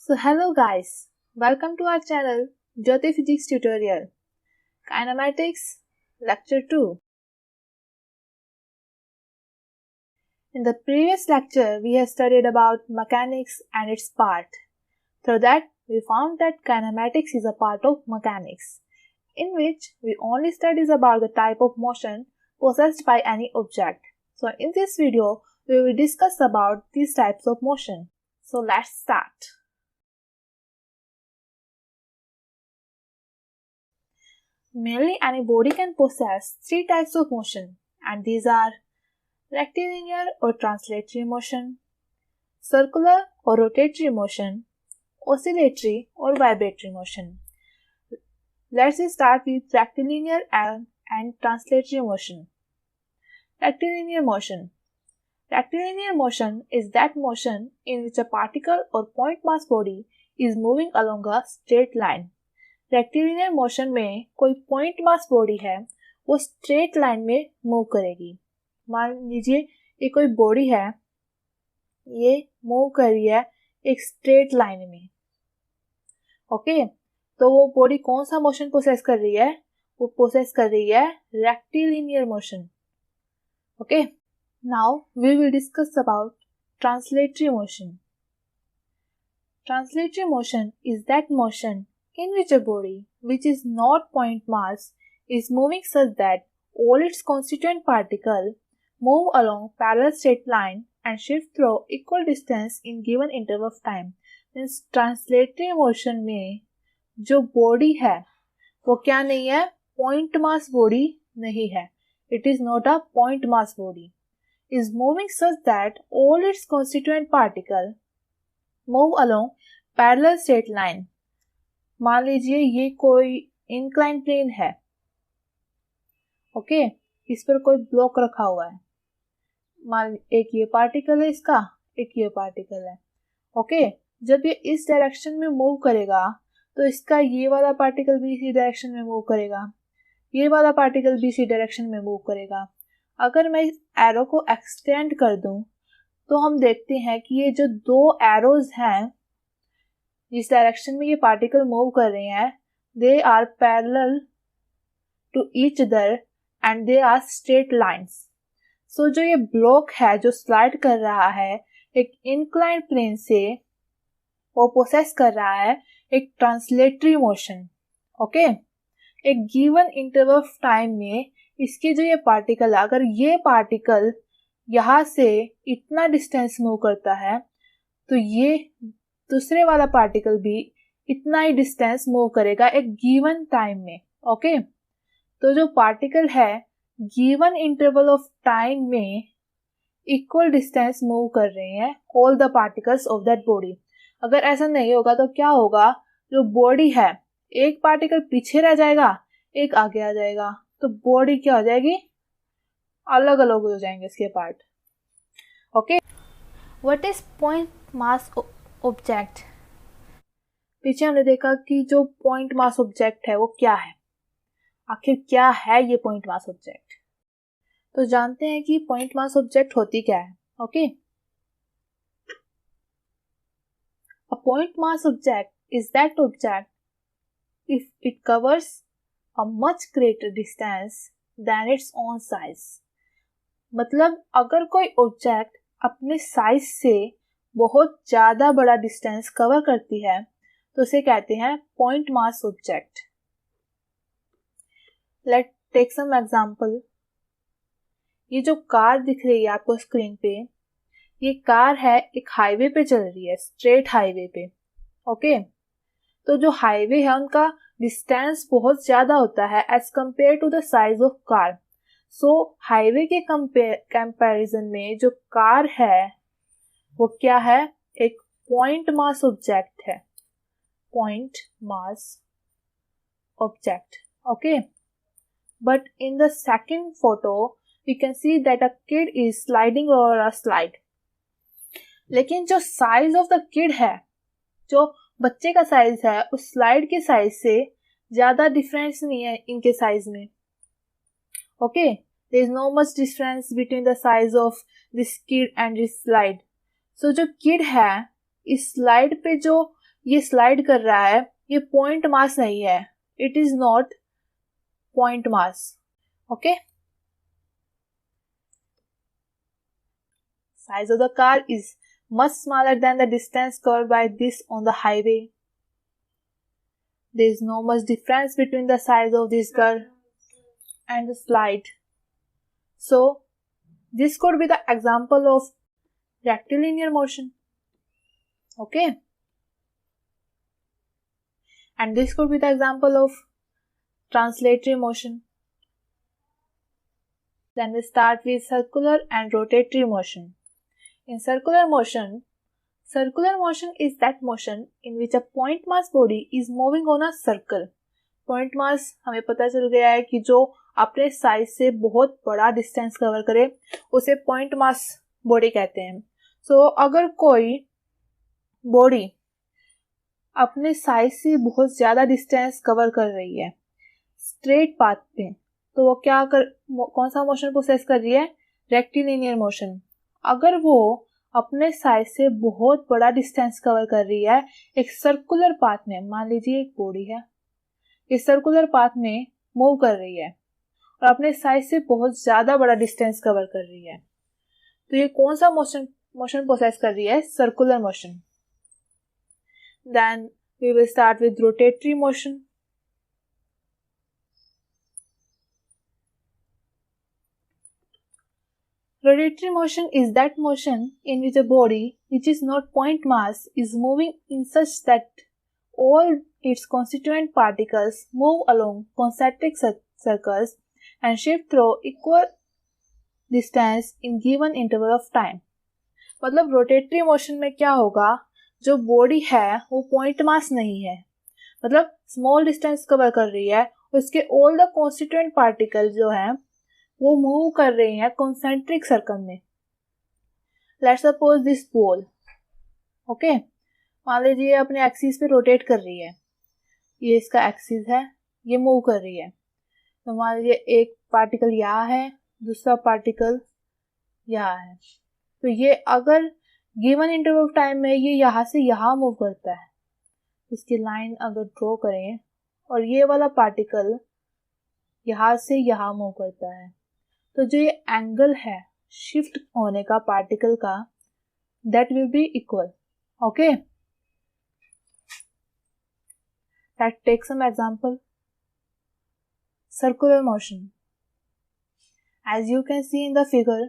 So hello guys, welcome to our channel Jyoti Physics Tutorial, Kinematics Lecture 2. In the previous lecture, we have studied about mechanics and its part. Through that, we found that kinematics is a part of mechanics, in which we only studies about the type of motion possessed by any object. So in this video, we will discuss about these types of motion. So let's start. Mainly, any body can possess three types of motion, and these are rectilinear or translatory motion, circular or rotatory motion, oscillatory or vibratory motion. Let's start with rectilinear and translatory motion. Rectilinear motion. Rectilinear motion is that motion in which a particle or point mass body is moving along a straight line. Rectilinear motion में कोई point mass body है वो straight line में move करेगी। मान लीजिए ये कोई बॉडी है, ये मूव कर रही है एक स्ट्रेट लाइन में। ओके, तो वो बॉडी कौन सा मोशन प्रोसेस कर रही है? वो प्रोसेस कर रही है rectilinear motion. Okay, now we will discuss about translatory motion. Translatory motion is that motion in which a body, which is not point mass, is moving such that all its constituent particles move along parallel straight line and shift through equal distance in given interval of time. Means translatory motion में जो body है वो क्या नहीं है? Point mass body नहीं है. It is not a point mass body. Is moving such that all its constituent particles move along parallel straight line. मान लीजिए ये कोई इंक्लाइन प्लेन है, ओके, इस पर कोई ब्लॉक रखा हुआ है। मान एक ये पार्टिकल है इसका, एक ये पार्टिकल है, ओके। जब ये इस डायरेक्शन में मूव करेगा तो इसका ये वाला पार्टिकल भी इसी डायरेक्शन में मूव करेगा, ये वाला पार्टिकल भी इसी डायरेक्शन में मूव करेगा। अगर मैं इस एरो को एक्सटेंड कर दूं तो हम देखते हैं कि ये जो दो एरोज हैं जिस डायरेक्शन में ये पार्टिकल मूव कर रहे हैं, they are parallel to each other and they are straight lines. So जो ये ब्लॉक है जो स्लाइड कर रहा है एक इंक्लाइंड प्लेन से, वो प्रोसेस कर रहा है एक ट्रांसलेटरी मोशन। ओके, एक गिवन इंटरवल ऑफ टाइम में इसके जो ये पार्टिकल, अगर ये पार्टिकल यहाँ से इतना डिस्टेंस मूव करता है तो ये दूसरे वाला पार्टिकल भी इतना ही डिस्टेंस मूव करेगा एक गिवन टाइम में। ओके, तो जो पार्टिकल है गिवन इंटरवल ऑफ टाइम में इक्वल डिस्टेंस मूव कर रहे हैं all the particles of that body. अगर ऐसा नहीं होगा तो क्या होगा? जो बॉडी है एक पार्टिकल पीछे रह जाएगा, एक आगे आ जाएगा, तो बॉडी क्या हो जाएगी? अलग अलग हो जाएंगे इसके part. Okay, what is point mass object? पीछे हमने देखा कि जो पॉइंट मास ऑब्जेक्ट है वो क्या है, आखिर क्या है ये पॉइंट मास ऑब्जेक्ट? तो जानते हैं कि पॉइंट मास ऑब्जेक्ट होती क्या है। Okay, a point mass object is that object if it covers a much greater distance than its own size. मतलब अगर कोई ऑब्जेक्ट अपने साइज से बहुत ज्यादा बड़ा डिस्टेंस कवर करती है तो उसे कहते हैं point mass object. Let take some example. ये जो कार दिख रही है आपको स्क्रीन पे, ये कार है एक हाईवे पे चल रही है, स्ट्रेट हाईवे पे। ओके, तो जो हाईवे है उनका डिस्टेंस बहुत ज्यादा होता है as compare to the size of car. So highway के कंपैरिजन में जो कार है वो क्या है? एक पॉइंट मास ऑब्जेक्ट है, point mass object. Okay, but in the second photo we can see that a kid is sliding over a slide. लेकिन जो साइज ऑफ द किड है, जो बच्चे का साइज है, उस स्लाइड के साइज से ज्यादा डिफरेंस नहीं है इनके साइज में। Okay, there is no much difference between the size of this kid and this slide. So जो किड है इस स्लाइड पे जो ये स्लाइड कर रहा है, ये पॉइंट मास नहीं है, it is not point mass. Okay, size of the car is much smaller than the distance covered by this on the highway. There is no much difference between the size of this car and the slide. So this could be the example of rectilinear motion. Okay, and this could be the example of translatory motion. Then we start with circular and rotatory motion. In circular motion is that motion in which a point mass body is moving on a circle. Point mass हमें पता चल गया है कि जो अपने size से बहुत बड़ा डिस्टेंस कवर करे उसे पॉइंट मास बॉडी कहते हैं. सो अगर कोई बॉडी अपने साइज से बहुत ज्यादा डिस्टेंस कवर कर रही है स्ट्रेट पाथ पे, तो वो कौन सा मोशन प्रोसेस कर रही है? Rectilinear motion. अगर वो अपने साइज से बहुत बड़ा डिस्टेंस कवर कर रही है एक सर्कुलर पाथ में, मान लीजिए एक बॉडी है, इस सर्कुलर पाथ में मूव कर रही है और अपने साइज से बहुत ज्यादा बड़ा डिस्टेंस कवर कर रही है, तो ये कौन सा मोशन प्रोसेस कर रही है? Circular motion. Then we will start with rotatory motion. Rotatory motion is that motion in which a body which is not point mass is moving in such that all its constituent particles move along concentric circles and shift through equal distance in given interval of time. मतलब rotatory motion में क्या होगा, जो body है वो point mass नहीं है, मतलब स्मॉल डिस्टेंस कवर कर रही है, उसके ऑल द कॉन्स्टिट्यूएंट पार्टिकल जो है वो मूव कर रहे हैं कॉन्सेंट्रिक सर्कल में. Let's suppose this ball, okay, मान लीजिए अपने एक्सिस पे रोटेट कर रही है, ये इसका एक्सिस है, ये मूव कर रही है. तो मान लीजिए एक पार्टिकल यहाँ है, दूसरा पार्टिकल यहाँ है, तो ये अगर गिवन इंटरवल ऑफ टाइम में ये यहाँ से यहाँ मूव करता है, इसकी लाइन अगर ड्रॉ करें और ये वाला पार्टिकल यहाँ से यहाँ मूव करता है, तो जो ये एंगल है शिफ्ट होने का पार्टिकल का, that will be equal. Okay, let's take some example. Circular motion. As you can see in the figure,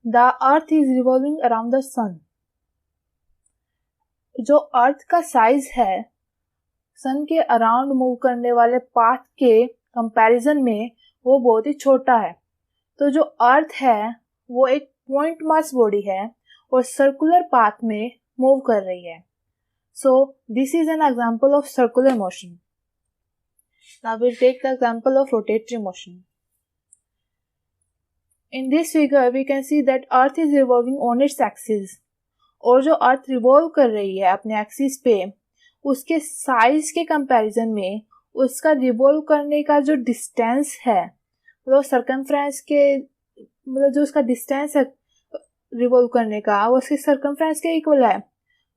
the earth is revolving around the sun. जो अर्थ का साइज है सन के अराउंड मूव करने वाले path के comparison में वो बहुत ही छोटा है. तो जो अर्थ है वो एक पॉइंट मास बॉडी है और सर्कुलर पाथ में मूव कर रही है. So this is an example of circular motion. Now we take the example of rotatory motion. In this figure we can see that earth is revolving on its axis. और जो अर्थ revolve कर रही है अपने axis पे, उसके size के comparison में उसका रिवॉल्व करने का जो डिस्टेंस है, मतलब सर्कमफ्रेंस के, मतलब जो उसका डिस्टेंस है रिवॉल्व करने का, वो उसके सर्कमफ्रेंस के इक्वल है,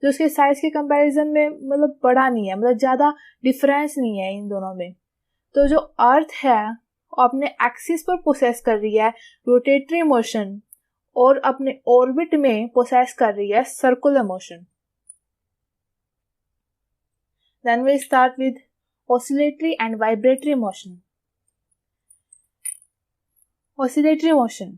जो उसके साइज के कंपैरिजन में मतलब बड़ा नहीं है, मतलब ज़्यादा डिफरेंस नहीं है इन दोनों में. तो जो अर्थ है वो अपने एक्सिस पर प्रोसेस कर रही है रोटेटरी मोशन और अपने ऑर्बिट में प्रोसेस कर रही है circular motion. Then we start with oscillatory and vibratory motion. Oscillatory motion.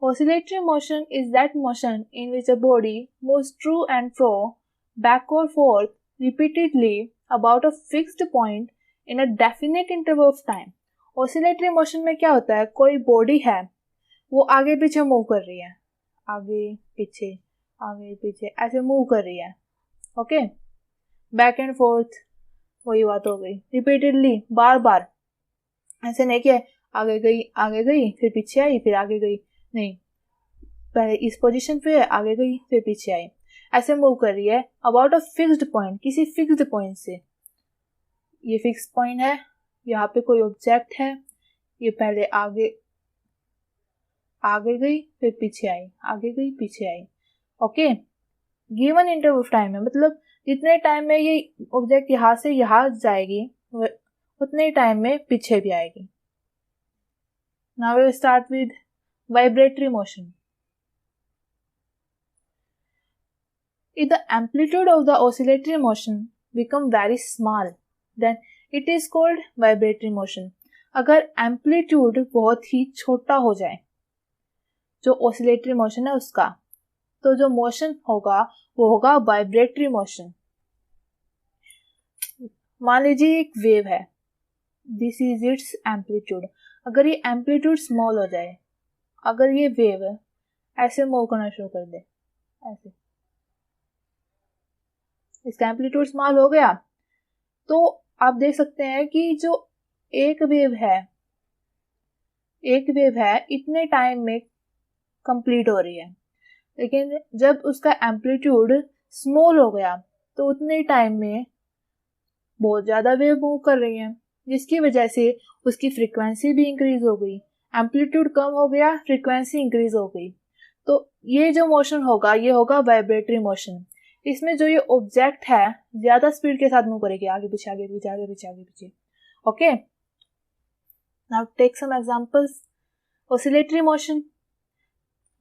Oscillatory motion is that motion in which a body moves to and fro, back or forth repeatedly about a fixed point in a definite interval of time. Oscillatory motion में क्या होता है, कोई body है वो आगे पीछे move कर रही है, आगे पीछे ऐसे मूव कर रही है. ओके, बैक एंड फोर्थ वही बात हो गई, रिपीटेडली बार बार, ऐसे नहीं कि आगे गई फिर पीछे आई फिर आगे गई, नहीं, पहले इस पोजीशन पे आगे गई फिर पीछे आई, ऐसे मूव कर रही है अबाउट अ फिक्स्ड पॉइंट, किसी फिक्स्ड पॉइंट से. ये फिक्स पॉइंट है, यहाँ पे कोई ऑब्जेक्ट है, ये पहले आगे गई फिर पीछे आई, आगे गई पीछे आई. Okay, given interval of time में, मतलब जितने टाइम में ये ऑब्जेक्ट यहाँ से यहाँ जाएगी उतने टाइम में पीछे भी आएगी. Now we start with vibratory motion. If the amplitude of the oscillatory motion become very small, then it is called vibratory motion. अगर एम्पलीट्यूड बहुत ही छोटा हो जाए जो ऑसिलेटरी मोशन है उसका, तो जो मोशन होगा वो होगा वाइब्रेटरी मोशन. मान लीजिए एक वेव है, दिस इज इट्स एम्पलीट्यूड. अगर ये एम्पलीट्यूड स्मॉल हो जाए, अगर ये वेव ऐसे मूव करना शुरू कर दे, ऐसे इसका एम्पलीट्यूड स्मॉल हो गया, तो आप देख सकते हैं कि जो एक वेव है इतने टाइम में कंप्लीट हो रही है. लेकिन जब उसका एम्पलीट्यूड स्मॉल हो गया तो उतने टाइम में बहुत ज़्यादा वेव मूव कर रही है, जिसकी वजह से उसकी फ्रीक्वेंसी भी इंक्रीज हो गई. एम्पलीट्यूड कम हो गया, फ्रीक्वेंसी इंक्रीज हो गई. तो ये जो मोशन होगा ये होगा वाइब्रेटरी मोशन. इसमें जो ये ऑब्जेक्ट है ज़्यादा स्पीड के साथ मूव करेगी, आगे पीछे आगे पीछे आगे पीछे आगे पीछे. Okay, now take some examples. Oscillatory motion,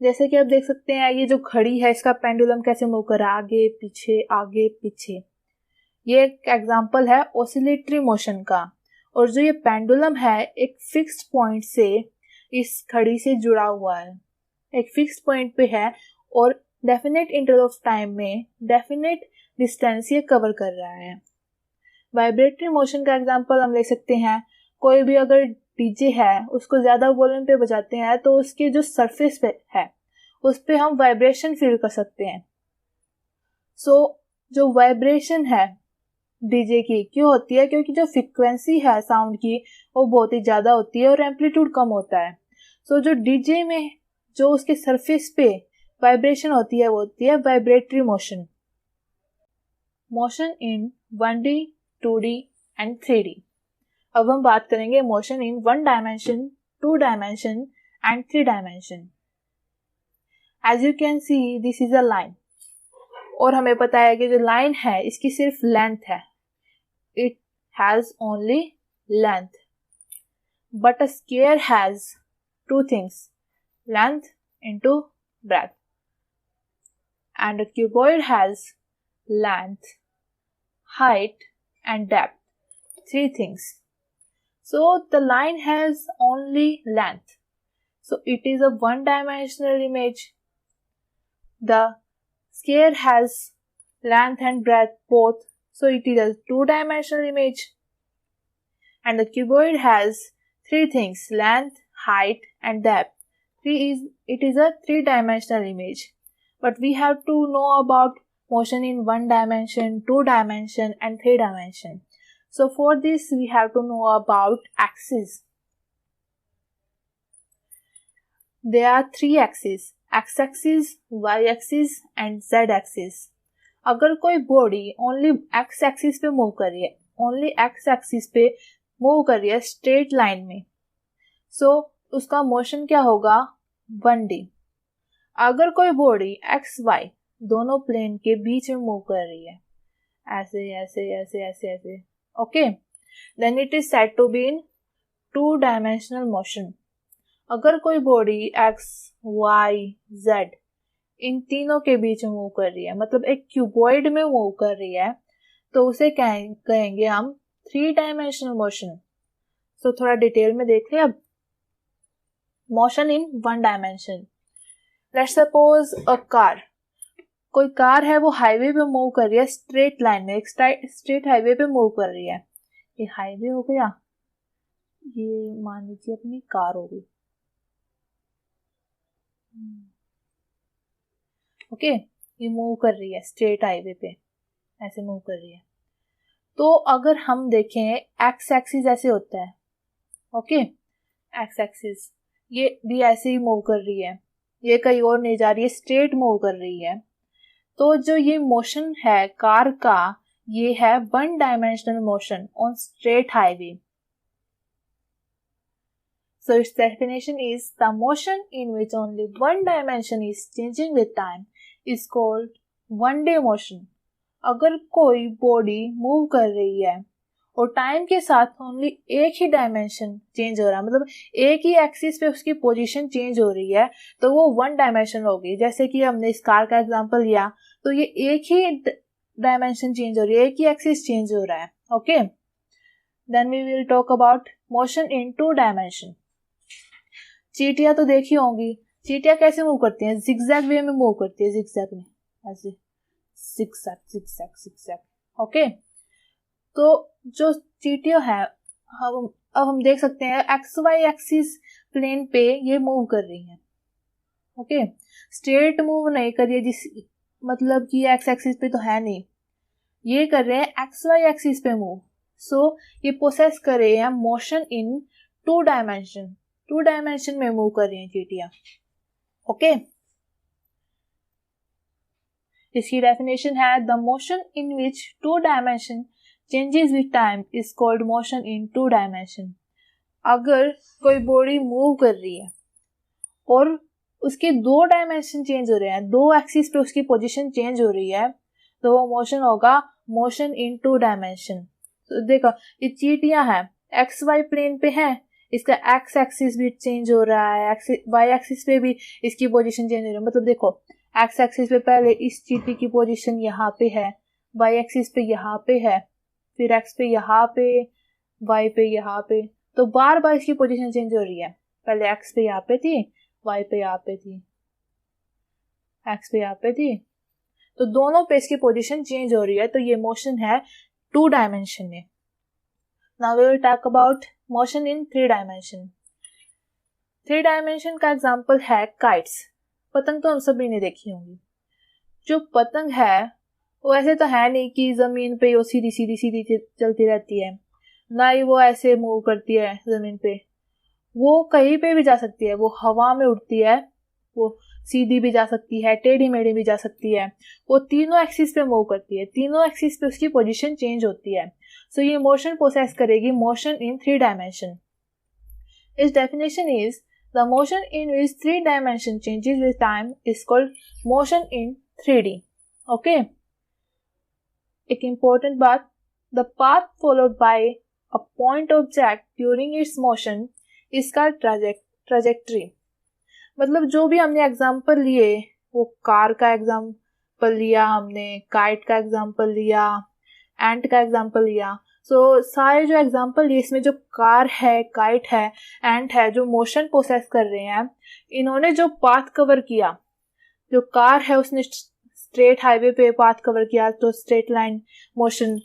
जैसे कि आप देख सकते हैं ये जो घड़ी है इसका पेंडुलम कैसे मूव कर रहा है, आगे पीछे आगे पीछे. ये एक एग्जांपल है ऑसिलेटरी मोशन का. और जो ये पेंडुलम है एक फिक्स्ड पॉइंट से इस घड़ी से जुड़ा हुआ है, एक फिक्स्ड पॉइंट पे है और डेफिनेट इंटरवल ऑफ टाइम में डेफिनेट डिस्टेंस ये कवर कर रहा है. वाइब्रेटरी मोशन का एग्जांपल हम ले सकते हैं, कोई भी अगर डीजे है उसको ज़्यादा वॉल्यूम पे बजाते हैं तो उसके जो सरफेस पे है उस पे हम वाइब्रेशन फील कर सकते हैं. सो जो वाइब्रेशन है डीजे की क्यों होती है, क्योंकि जो फ्रीक्वेंसी है साउंड की वो बहुत ही ज़्यादा होती है और एम्पलीट्यूड कम होता है. सो जो डीजे में जो उसके सरफेस पे वाइब्रेशन होती है वो होती है vibratory motion. Motion in 1D, 2D and 3D. अब हम बात करेंगे motion in 1 dimension, 2 dimension and 3 dimension. As you can see this is a line, और हमें पता है कि जो लाइन है इसकी सिर्फ लेंथ है, it has only length. But a square has 2 things, length into breadth, and a cuboid has length, height and depth, 3 things. So the line has only length, so it is a one-dimensional image. The sphere has length and breadth both, so it is a two-dimensional image. And the cuboid has 3 things, length, height and depth. It is a three-dimensional image. But we have to know about motion in 1 dimension, 2 dimension and 3 dimension. So for this we have to know about axes. There are 3 axes, x-axis, y-axis and z-axis. अगर कोई body only x-axis पे move कर रही है, only x-axis पे move कर रही है स्ट्रेट लाइन में, सो उसका मोशन क्या होगा 1D. अगर कोई बॉडी एक्स वाई दोनों प्लेन के बीच में मूव कर रही है, ऐसे ऐसे ऐसे ऐसे ऐसे, okay, then it is said to be in 2 dimensional motion. अगर कोई बॉडी एक्स वाई जेड इन तीनों के बीच में मूव कर रही है, मतलब एक क्यूबॉइड में मूव कर रही है, तो उसे कहेंगे हम 3 डायमेंशनल मोशन. सो थोड़ा डिटेल में देख लें अब. Motion in 1 dimension. Let's suppose a car, कोई कार है वो हाईवे पे मूव कर रही है स्ट्रेट लाइन में, एक स्ट्रेट हाईवे पे मूव कर रही है. ये हाईवे हो गया, ये मान लीजिए अपनी कार हो गई. ओके, ये मूव कर रही है स्ट्रेट हाईवे पे, ऐसे मूव कर रही है. तो अगर हम देखें एक्स एक्सिस ऐसे होता है, ओके, एक्स एक्सिस ये भी ऐसे ही मूव कर रही है, ये कहीं और नहीं जा रही है, स्ट्रेट मूव कर रही है. तो जो ये मोशन है कार का ये है 1 dimensional motion on straight highway. So its definition is the motion in which only one dimension is changing with time is called one day motion, अगर कोई बॉडी मूव कर रही है और टाइम के साथ ओनली एक ही डायमेंशन चेंज हो रहा है, मतलब एक ही एक्सिस पे उसकी पोजीशन चेंज हो रही है, तो वो वन डायमेंशन होगी। जैसे कि हमने इस कार का एग्जांपल लिया, तो ये एक ही डायमेंशन चेंज हो रही है, एक ही एक्सिस चेंज हो रहा है। Okay, then we will talk about motion in two dimension. चींटियां तो देखी होंगी, चींटियां कैसे मूव करती हैं? जिगजैग वे में मूव करती है, जिगजैग में, ऐसे जिगजैग जिगजैग जिगजैग। ओके, तो जो चींटियां है, अब हम देख सकते हैं एक्स वाई एक्सिस प्लेन पे ये मूव कर रही हैं। ओके, स्ट्रेट मूव नहीं कर रही है, जिस मतलब कि एक्स एक्सिस पे तो है नहीं, ये कर रहे हैं एक्स वाई एक्सिस पे मूव। सो ये प्रोसेस कर रहे हैं motion in two dimension, two dimension में मूव कर रही हैं चींटियां। ओके, इसकी डेफिनेशन है the motion in which two dimension changes with time is called motion in two dimension. अगर कोई बॉडी मूव कर रही है और उसके दो डायमेंशन चेंज हो रहे हैं, दो एक्सिस पे उसकी पोजीशन चेंज हो रही है, तो वो मोशन होगा मोशन इन टू डायमेंशन। तो देखो, ये चींटियां हैं, एक्स वाई प्लेन पे है, इसका एक्स एक्सिस भी चेंज हो रहा है, वाई एक्सिस पे भी इसकी पोजीशन चेंज हो रही है। मतलब देखो, एक्स एक्सिस पे पहले इस चींटी की पोजीशन यहाँ पे है, वाई एक्सिस पे यहाँ पे है, फिर एक्स पे यहाँ पे, वाई पे यहाँ पे, तो बार बार इसकी पोजीशन चेंज हो रही है। पहले एक्स पे यहाँ पे थी, वाई पे यहाँ पे थी, एक्स पे यहाँ पे थी, तो दोनों पे इसकी पोजीशन चेंज हो रही है, तो ये मोशन है टू डायमेंशन में। Now we will talk about motion in three dimension. Three dimension का एग्जांपल है काइट्स। पतंग तो हम सभी ने देखी होंगी। जो पतंग है वो ऐसे तो है नहीं कि जमीन पे वो सीधी सीधी सीधी चलती रहती है, ना ही वो ऐसे मूव करती है जमीन पे, वो कहीं पे भी जा सकती है, वो हवा में उड़ती है, वो सीधी भी जा सकती है, टेढ़ी मेढ़ी भी जा सकती है, वो तीनों एक्सिस पे मूव करती है, तीनों एक्सिस पे उसकी पोजीशन चेंज होती है। सो ये मोशन प्रोसेस करेगी मोशन इन थ्री डायमेंशन। इस definition is the motion in which three dimension changes with time is called motion in 3D। Okay, एक इम्पोर्टेंट बात, the path followed by a point object during its motion is called trajectory. मतलब जो भी हमने example लिए, वो car का example लिया हमने, काइट का एग्जांपल लिया, एंट का एग्जांपल लिया, सो सारे जो एग्जांपल लिए, इसमें जो कार है, काइट है, एंट है, जो मोशन प्रोसेस कर रहे हैं, इन्होंने जो पाथ कवर किया, जो कार है उसने स्ट्रेट हाईवे पे पाथ कवर किया, तो स्ट्रेट लाइन मोशन,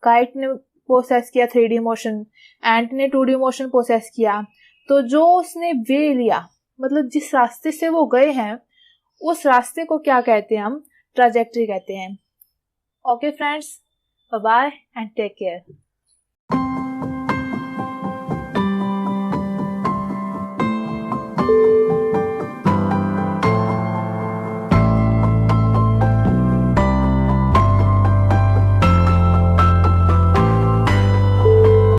काइट ने प्रोसेस किया 3D मोशन, एंट ने 2D मोशन प्रोसेस किया। तो जो उसने वे लिया, मतलब जिस रास्ते से वो गए हैं, उस रास्ते को क्या कहते हैं? हम ट्रैजेक्टरी कहते हैं। Okay friends, bye bye and take care.